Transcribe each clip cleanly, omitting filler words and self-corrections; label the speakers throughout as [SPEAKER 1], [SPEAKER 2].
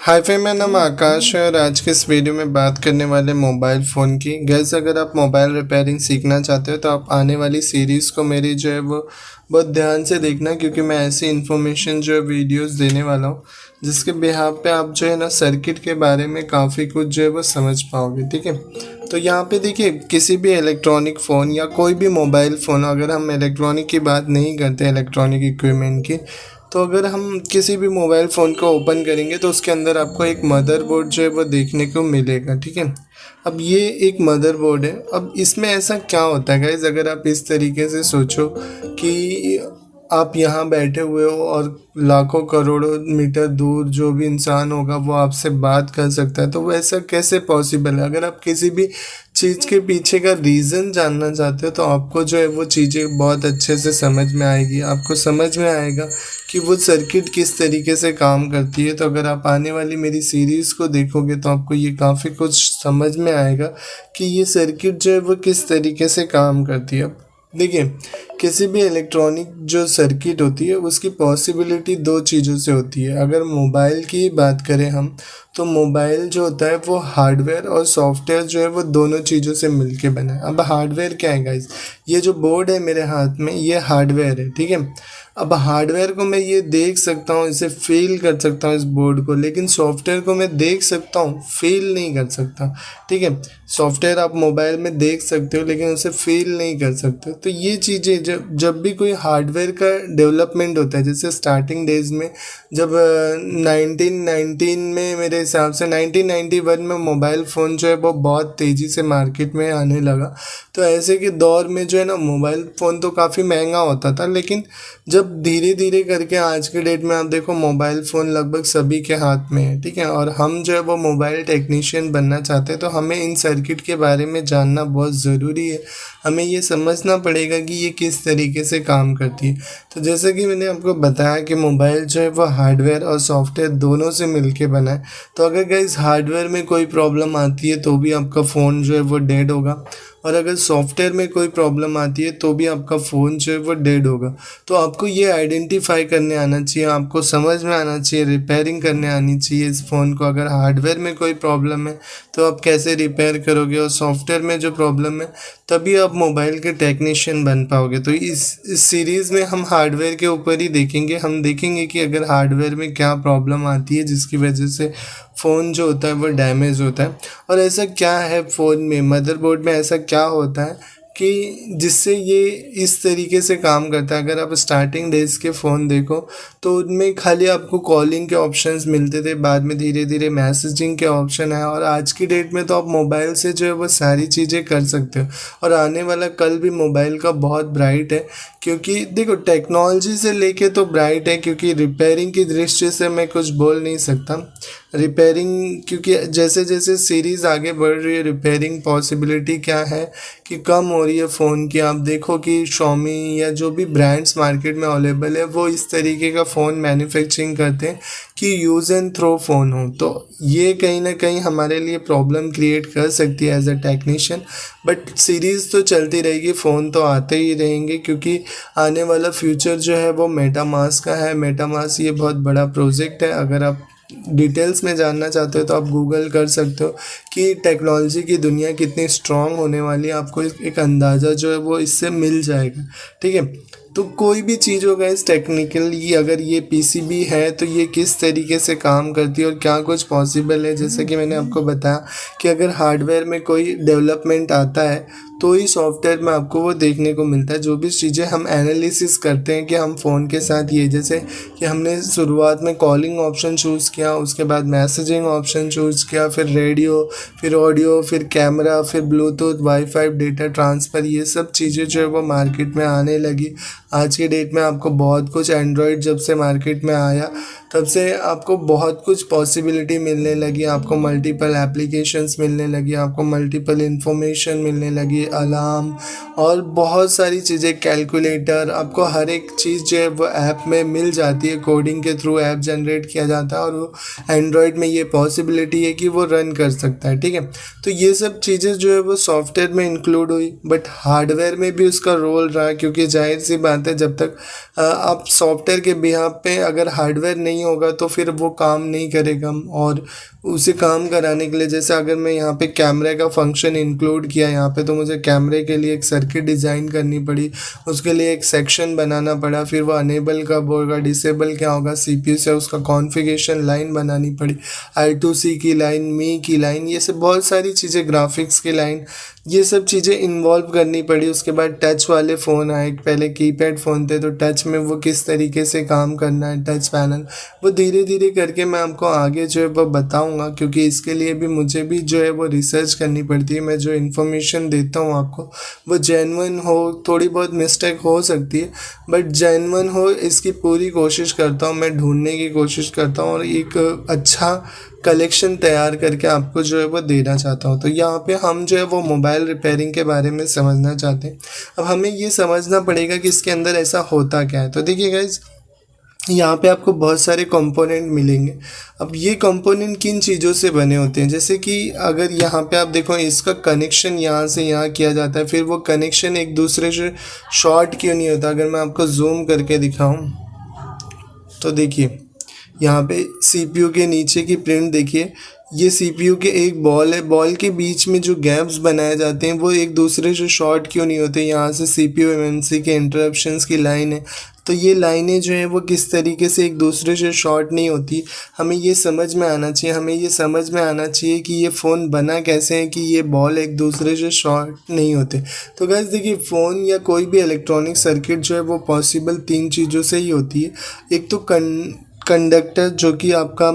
[SPEAKER 1] हाय phi, मेरा नाम आकाश है और आज के इस वीडियो में बात करने वाले मोबाइल फ़ोन की। गैस अगर आप मोबाइल रिपेयरिंग सीखना चाहते हो तो आप आने वाली सीरीज़ को मेरी जो है वो बहुत ध्यान से देखना, क्योंकि मैं ऐसी इन्फॉर्मेशन जो है वीडियोस देने वाला हूँ जिसके बिहाफ पे आप जो है ना सर्किट के बारे में काफ़ी कुछ जो है वो समझ पाओगे। ठीक है, तो यहाँ पे देखिए, किसी भी इलेक्ट्रॉनिक फ़ोन या कोई भी मोबाइल फ़ोन, अगर हम इलेक्ट्रॉनिक की बात नहीं करते इलेक्ट्रॉनिक इक्विपमेंट की, तो अगर हम किसी भी मोबाइल फ़ोन को ओपन करेंगे तो उसके अंदर आपको एक मदरबोर्ड जो है वो देखने को मिलेगा। ठीक है, अब ये एक मदरबोर्ड है। अब इसमें ऐसा क्या होता है गाइज, अगर आप इस तरीके से सोचो कि आप यहाँ बैठे हुए हो और लाखों करोड़ों मीटर दूर जो भी इंसान होगा वो आपसे बात कर सकता है, तो वो ऐसा कैसे पॉसिबल है? अगर आप किसी भी चीज़ के पीछे का रीज़न जानना चाहते हो तो आपको जो है वो चीज़ें बहुत अच्छे से समझ में आएगी। आपको समझ में आएगा कि वो सर्किट किस तरीके से काम करती है। तो अगर आप आने वाली मेरी सीरीज़ को देखोगे तो आपको ये काफ़ी कुछ समझ में आएगा कि ये सर्किट जो है वो किस तरीके से काम करती है। अब देखिए, किसी भी इलेक्ट्रॉनिक जो सर्किट होती है उसकी पॉसिबिलिटी दो चीज़ों से होती है। अगर मोबाइल की बात करें हम, तो मोबाइल जो होता है वो हार्डवेयर और सॉफ्टवेयर जो है वो दोनों चीज़ों से मिलके बना है। अब हार्डवेयर क्या है गाइज, ये जो बोर्ड है मेरे हाथ में ये हार्डवेयर है। ठीक है, अब हार्डवेयर को मैं ये देख सकता हूँ, इसे फील कर सकता हूँ इस बोर्ड को, लेकिन सॉफ्टवेयर को मैं देख सकता हूँ, फील नहीं कर सकता। ठीक है, सॉफ्टवेयर आप मोबाइल में देख सकते हो लेकिन उसे फील नहीं कर सकते। तो ये चीज़ें जब जब भी कोई हार्डवेयर का डेवलपमेंट होता है, जैसे स्टार्टिंग डेज में जब 1919 में, मेरे हिसाब से 1991 में मोबाइल फ़ोन जो है वो बहुत तेज़ी से मार्केट में आने लगा। तो ऐसे के दौर में जो है ना मोबाइल फ़ोन तो काफ़ी महंगा होता था, लेकिन जब धीरे धीरे करके आज के डेट में आप देखो मोबाइल फ़ोन लगभग सभी के हाथ में है। ठीक है, और हम जो है वो मोबाइल टेक्नीशियन बनना चाहते हैं तो हमें इन सर्किट के बारे में जानना बहुत ज़रूरी है। हमें ये समझना पड़ेगा कि ये किस तरीके से काम करती है। तो जैसे कि मैंने आपको बताया कि मोबाइल जो है वो हार्डवेयर और सॉफ्टवेयर दोनों से मिलके बना है। तो अगर गाइस हार्डवेयर में कोई प्रॉब्लम आती है तो भी आपका फ़ोन जो है वो डेड होगा, और अगर सॉफ्टवेयर में कोई प्रॉब्लम आती है तो भी आपका फ़ोन जो है वो डेड होगा। तो आपको ये आइडेंटिफाई करने आना चाहिए, आपको समझ में आना चाहिए, रिपेयरिंग करने आनी चाहिए इस फ़ोन को। अगर हार्डवेयर में कोई प्रॉब्लम है तो आप कैसे रिपेयर करोगे, और सॉफ्टवेयर में जो प्रॉब्लम है तभी आप मोबाइल के टेक्नीशियन बन पाओगे। तो इस सीरीज़ में हम हार्डवेयर के ऊपर ही देखेंगे। हम देखेंगे कि अगर हार्डवेयर में क्या प्रॉब्लम आती है जिसकी वजह से फ़ोन जो होता है वो डैमेज होता है, और ऐसा क्या है फ़ोन में, मदरबोर्ड में ऐसा क्या होता है कि जिससे ये इस तरीके से काम करता है। अगर आप स्टार्टिंग डेज के फ़ोन देखो तो उनमें खाली आपको कॉलिंग के ऑप्शंस मिलते थे, बाद में धीरे धीरे मैसेजिंग के ऑप्शन है, और आज की डेट में तो आप मोबाइल से जो है वो सारी चीज़ें कर सकते हो। और आने वाला कल भी मोबाइल का बहुत ब्राइट है, क्योंकि देखो टेक्नोलॉजी से लेके तो ब्राइट है, क्योंकि रिपेयरिंग की दृष्टि से मैं कुछ बोल नहीं सकता। रिपेयरिंग, क्योंकि जैसे जैसे सीरीज़ आगे बढ़ रही है, रिपेयरिंग पॉसिबिलिटी क्या है कि कम हो रही है फ़ोन की। आप देखो कि शॉमी या जो भी ब्रांड्स मार्केट में अवेलेबल है वो इस तरीके का फ़ोन मैन्युफैक्चरिंग करते हैं कि यूज़ एंड थ्रो फ़ोन हो। तो ये कहीं ना कहीं हमारे लिए प्रॉब्लम क्रिएट कर सकती है as a technician. But series तो चलती रहेगी, फ़ोन तो आते ही रहेंगे, क्योंकि आने वाला फ्यूचर जो है वो मेटामास्क का है। मेटामास्क ये बहुत बड़ा प्रोजेक्ट है। अगर आप डिटेल्स में जानना चाहते हो तो आप गूगल कर सकते हो कि टेक्नोलॉजी की दुनिया कितनी स्ट्रांग होने वाली है। आपको एक अंदाज़ा जो है वो इससे मिल जाएगा। ठीक है, तो कोई भी चीज़ होगा इस टेक्निकली, अगर ये पीसीबी है तो ये किस तरीके से काम करती है और क्या कुछ पॉसिबल है। जैसे कि मैंने आपको बताया कि अगर हार्डवेयर में कोई डेवलपमेंट आता है तो ही सॉफ्टवेयर में आपको वो देखने को मिलता है। जो भी चीज़ें हम एनालिसिस करते हैं कि हम फ़ोन के साथ, ये जैसे कि हमने शुरुआत में कॉलिंग ऑप्शन चूज़ किया, उसके बाद मैसेजिंग ऑप्शन चूज़ किया, फिर रेडियो, फिर ऑडियो, फिर कैमरा, फिर ब्लूटूथ, वाईफाई, डेटा ट्रांसफ़र, ये सब चीज़ें जो है वो मार्केट में आने लगी। आज के डेट में आपको बहुत कुछ, एंड्रॉयड जब से मार्केट में आया तब से आपको बहुत कुछ पॉसिबिलिटी मिलने लगी, आपको मल्टीपल एप्लीकेशंस मिलने लगी, आपको मल्टीपल इन्फॉर्मेशन मिलने लगी, अलार्म और बहुत सारी चीज़ें, कैलकुलेटर, आपको हर एक चीज़ जो है वो ऐप में मिल जाती है। कोडिंग के थ्रू ऐप जनरेट किया जाता है और वो एंड्रॉयड में ये पॉसिबिलिटी है कि वो रन कर सकता है। ठीक है, तो ये सब चीज़ें जो है वो सॉफ्टवेयर में इंक्लूड हुई, बट हार्डवेयर में भी उसका रोल रहा, क्योंकि जाहिर सी बात आता है जब तक आप सॉफ्टवेयर के बिहाफ पे अगर हार्डवेयर नहीं होगा तो फिर वो काम नहीं करेगा। और उसे काम कराने के लिए जैसे अगर मैं यहाँ पे कैमरे का फंक्शन इंक्लूड किया यहाँ पे, तो मुझे कैमरे के लिए एक सर्किट डिज़ाइन करनी पड़ी, उसके लिए एक सेक्शन बनाना पड़ा, फिर वो अनेबल कब होगा, डिसेबल क्या होगा, सीपीयू से उसका कॉन्फ़िगरेशन लाइन बनानी पड़ी, I2C की लाइन, मी की लाइन, ये सब बहुत सारी चीज़ें, ग्राफिक्स की लाइन, ये सब चीज़ें इन्वॉल्व करनी पड़ी। उसके बाद टच वाले फ़ोन आए, पहले कीपैड फ़ोन थे, तो टच में वो किस तरीके से काम करना है, टच पैनल, वो धीरे धीरे करके मैं आपको आगे जो है वो बताऊंगा, क्योंकि इसके लिए भी मुझे भी जो है वो रिसर्च करनी पड़ती है। मैं जो इन्फॉर्मेशन देता हूँ आपको वो जेन्युइन हो, थोड़ी बहुत मिस्टेक हो सकती है बट जेन्युइन हो, इसकी पूरी कोशिश करता हूँ, मैं ढूंढने की कोशिश करता हूँ और एक अच्छा कलेक्शन तैयार करके आपको जो है वो देना चाहता हूँ। तो यहाँ पे हम जो है वो मोबाइल रिपेयरिंग के बारे में समझना चाहते हैं। अब हमें ये समझना पड़ेगा कि इसके अंदर ऐसा होता क्या है। तो देखिए गाइज, यहाँ पे आपको बहुत सारे कंपोनेंट मिलेंगे। अब ये कंपोनेंट किन चीज़ों से बने होते हैं, जैसे कि अगर यहाँ पे आप देखो इसका कनेक्शन यहाँ से यहाँ किया जाता है, फिर वो कनेक्शन एक दूसरे से शॉर्ट क्यों नहीं होता। अगर मैं आपको जूम करके दिखाऊँ तो देखिए यहाँ पे सीपीयू के नीचे की प्रिंट देखिए, ये सीपीयू के एक बॉल है, बॉल के बीच में जो गैप्स बनाए जाते हैं वो एक दूसरे से शॉर्ट क्यों नहीं होते। यहाँ से सीपीयू एमएमसी के इंटरप्शंस की लाइन है, तो ये लाइनें जो हैं वो किस तरीके से एक दूसरे से शॉर्ट नहीं होती, हमें ये समझ में आना चाहिए। हमें ये समझ में आना चाहिए कि ये फ़ोन बना कैसे है कि ये बॉल एक दूसरे से शॉर्ट नहीं होते। तो गाइस देखिए, फ़ोन या कोई भी इलेक्ट्रॉनिक सर्किट जो है वो पॉसिबल तीन चीज़ों से ही होती है। एक तो कंडक्टर, जो कि आपका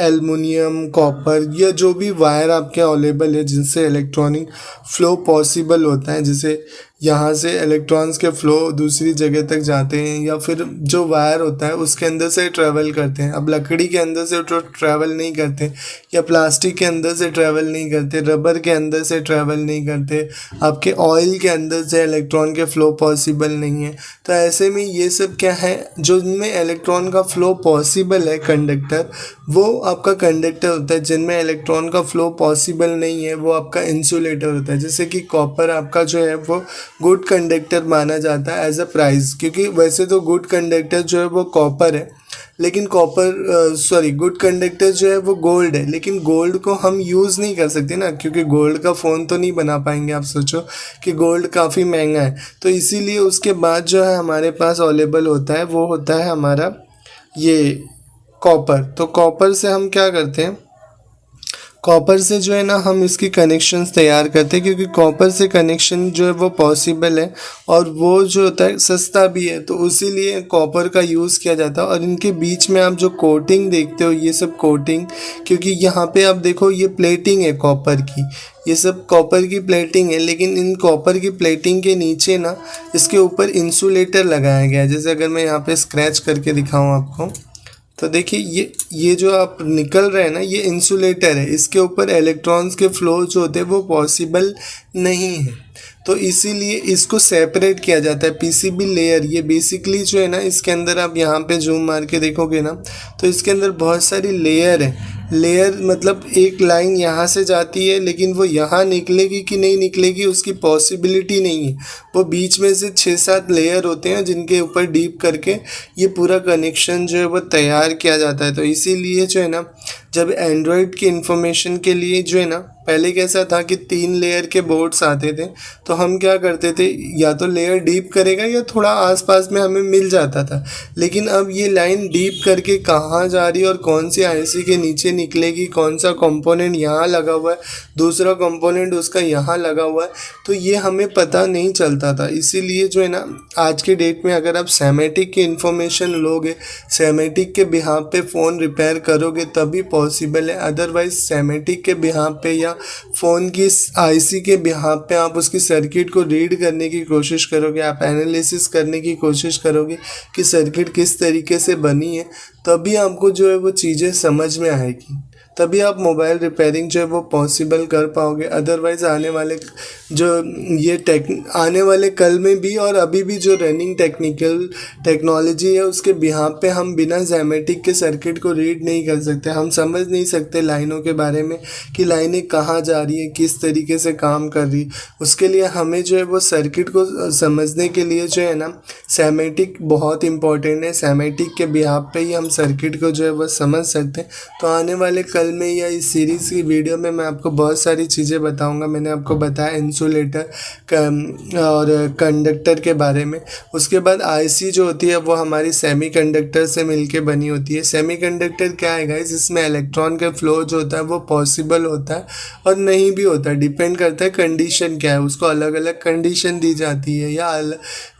[SPEAKER 1] एल्युमिनियम, कॉपर या जो भी वायर आपके अवेलेबल है जिनसे इलेक्ट्रॉनिक फ़्लो पॉसिबल होता है, जैसे यहाँ से इलेक्ट्रॉन्स के फ़्लो दूसरी जगह तक जाते हैं, या फिर जो वायर होता है उसके अंदर से ट्रैवल करते हैं। अब लकड़ी के अंदर से तो ट्रैवल नहीं करते, या प्लास्टिक के अंदर से ट्रैवल नहीं करते, रबर के अंदर से ट्रैवल नहीं करते, आपके ऑयल के अंदर से इलेक्ट्रॉन के फ़्लो पॉसिबल नहीं है। तो ऐसे में ये सब क्या है, जो जिनमें इलेक्ट्रॉन का फ़्लो पॉसिबल है, कंडक्टर, वो आपका कंडक्टर होता है। जिनमें इलेक्ट्रॉन का फ़्लो पॉसिबल नहीं है वो आपका इंसुलेटर होता है। जैसे कि कॉपर आपका जो है वो गुड कंडक्टर माना जाता है एज अ प्राइस, क्योंकि वैसे तो गुड कंडक्टर जो है वो कॉपर है, लेकिन गुड कंडक्टर जो है वो गोल्ड है, लेकिन गोल्ड को हम यूज़ नहीं कर सकते ना, क्योंकि गोल्ड का फ़ोन तो नहीं बना पाएंगे। आप सोचो कि गोल्ड काफ़ी महंगा है, तो इसीलिए उसके बाद जो है हमारे पास अवेलेबल होता है वो होता है हमारा ये कॉपर। तो कॉपर से हम क्या करते हैं, कॉपर से जो है ना हम इसकी कनेक्शंस तैयार करते हैं, क्योंकि कॉपर से कनेक्शन जो है वो पॉसिबल है और वो जो होता है सस्ता भी है, तो इसीलिए कॉपर का यूज़ किया जाता है। और इनके बीच में आप जो कोटिंग देखते हो, ये सब कोटिंग, क्योंकि यहाँ पे आप देखो ये प्लेटिंग है कॉपर की, ये सब कॉपर की प्लेटिंग है, लेकिन इन कॉपर की प्लेटिंग के नीचे ना इसके ऊपर इंसुलेटर लगाया गया है। जैसे अगर मैं यहाँ पे स्क्रैच करके दिखाऊँ आपको, तो देखिए ये जो आप निकल रहे हैं ना, ये इंसुलेटर है, इसके ऊपर इलेक्ट्रॉन्स के फ्लो जो होते हैं वो पॉसिबल नहीं है, तो इसीलिए इसको सेपरेट किया जाता है। पीसीबी लेयर, ये बेसिकली जो है ना, इसके अंदर आप यहाँ पे जूम मार के देखोगे ना तो इसके अंदर बहुत सारी लेयर है। लेयर मतलब एक लाइन यहाँ से जाती है, लेकिन वो यहाँ निकलेगी कि नहीं निकलेगी उसकी पॉसिबिलिटी नहीं है। वो बीच में से 6-7 लेयर होते हैं जिनके ऊपर डीप करके ये पूरा कनेक्शन जो है वो तैयार किया जाता है। तो इसीलिए जो है ना, जब एंड्रॉयड की इंफॉर्मेशन के लिए जो है ना, पहले कैसा था कि 3 लेयर के बोर्ड्स आते थे, तो हम क्या करते थे, या तो लेयर डीप करेगा या थोड़ा आसपास में हमें मिल जाता था। लेकिन अब ये लाइन डीप करके कहाँ जा रही है और कौन सी आईसी के नीचे निकलेगी, कौन सा कंपोनेंट यहाँ लगा हुआ है, दूसरा कंपोनेंट उसका यहाँ लगा हुआ है, तो ये हमें पता नहीं चलता था। इसीलिए जो है ना, आज के डेट में अगर आप सेमेटिक की इंफॉर्मेशन लोगे, सेमेटिक के बिहाफ पे फ़ोन रिपेयर करोगे तभी पॉसिबल है। अदरवाइज सेमेटिक के बिहाफ पे या फ़ोन की आईसी के बिहाफ पे आप उसकी सर्किट को रीड करने की कोशिश करोगे, आप एनालिसिस करने की कोशिश करोगे कि सर्किट किस तरीके से बनी है, तभी आपको जो है वो चीज़ें समझ में आएगी। तभी आप मोबाइल रिपेयरिंग जो है वो पॉसिबल कर पाओगे। अदरवाइज़ आने वाले जो आने वाले कल में भी और अभी भी जो रनिंग टेक्नोलॉजी है उसके बिहाफ पे हम बिना ज़ैमेटिक के सर्किट को रीड नहीं कर सकते। हम समझ नहीं सकते लाइनों के बारे में कि लाइनें कहाँ जा रही है, किस तरीके से काम कर रही। उसके लिए हमें जो है वो सर्किट को समझने के लिए जो है ना सैमेटिक बहुत इंपॉर्टेंट है। सैमेटिक के बिहाफ पे ही हम सर्किट को जो है वो समझ सकते हैं। तो आने वाले कल में या इस सीरीज़ की वीडियो में मैं आपको बहुत सारी चीज़ें बताऊंगा। मैंने आपको बताया इंसुलेटर और कंडक्टर के बारे में। उसके बाद आईसी जो होती है वो हमारी सेमीकंडक्टर से मिलके बनी होती है। सेमीकंडक्टर क्या है गाइस, इसमें इलेक्ट्रॉन का फ्लो जो होता है वो पॉसिबल होता है और नहीं भी होता है, डिपेंड करता है कंडीशन क्या है। उसको अलग अलग कंडीशन दी जाती है। या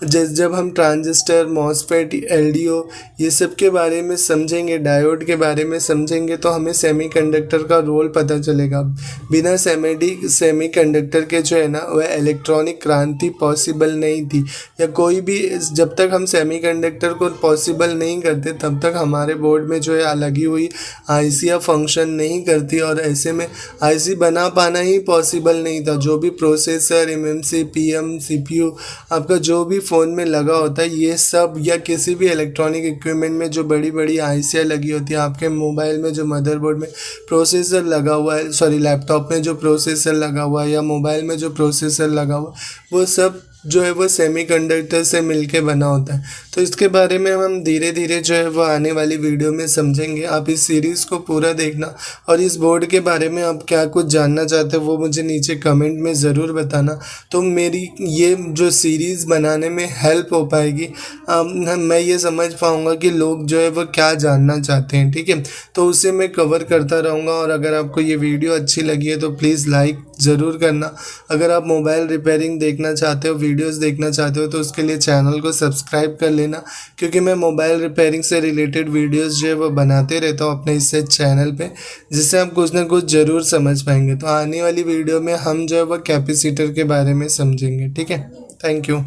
[SPEAKER 1] जब हम ट्रांजिस्टर, मॉसफेट, एलडीओ ये सब के बारे में समझेंगे, डायोड के बारे में समझेंगे, तो हमें सेमीकंडक्टर का रोल पता चलेगा। बिना सेमीकंडक्टर के जो है ना वह इलेक्ट्रॉनिक क्रांति पॉसिबल नहीं थी। या कोई भी, जब तक हम सेमीकंडक्टर को पॉसिबल नहीं करते तब तक हमारे बोर्ड में जो है लगी हुई आईसी फंक्शन नहीं करती, और ऐसे में आईसी बना पाना ही पॉसिबल नहीं था। जो भी प्रोसेसर, एमएमसी, पीएम, सीपीयू आपका जो भी फ़ोन में लगा होता है, ये सब या किसी भी इलेक्ट्रॉनिक इक्विपमेंट में जो बड़ी बड़ी आईसियाँ लगी होती है, आपके मोबाइल में जो मदरबोर्ड में प्रोसेसर लगा हुआ है, सॉरी लैपटॉप में जो प्रोसेसर लगा हुआ है या मोबाइल में जो प्रोसेसर लगा हुआ है, वो सब जो है वो सेमीकंडक्टर से मिलके बना होता है। तो इसके बारे में हम धीरे धीरे जो है वो आने वाली वीडियो में समझेंगे। आप इस सीरीज़ को पूरा देखना और इस बोर्ड के बारे में आप क्या कुछ जानना चाहते हो वो मुझे नीचे कमेंट में ज़रूर बताना, तो मेरी ये जो सीरीज़ बनाने में हेल्प हो पाएगी। मैं ये समझ पाऊँगा कि लोग जो है वो क्या जानना चाहते हैं, ठीक है। तो उसे मैं कवर करता रहूँगा। और अगर आपको ये वीडियो अच्छी लगी है तो प्लीज़ लाइक ज़रूर करना। अगर आप मोबाइल रिपेयरिंग देखना चाहते हो, वीडियोस देखना चाहते हो, तो उसके लिए चैनल को सब्सक्राइब कर लेना, क्योंकि मैं मोबाइल रिपेयरिंग से रिलेटेड वीडियोस जो है वो बनाते रहता हूँ अपने इस चैनल पे, जिससे आप कुछ ना कुछ ज़रूर समझ पाएंगे। तो आने वाली वीडियो में हम जो है वो कैपेसिटर के बारे में समझेंगे, ठीक है। Thank you.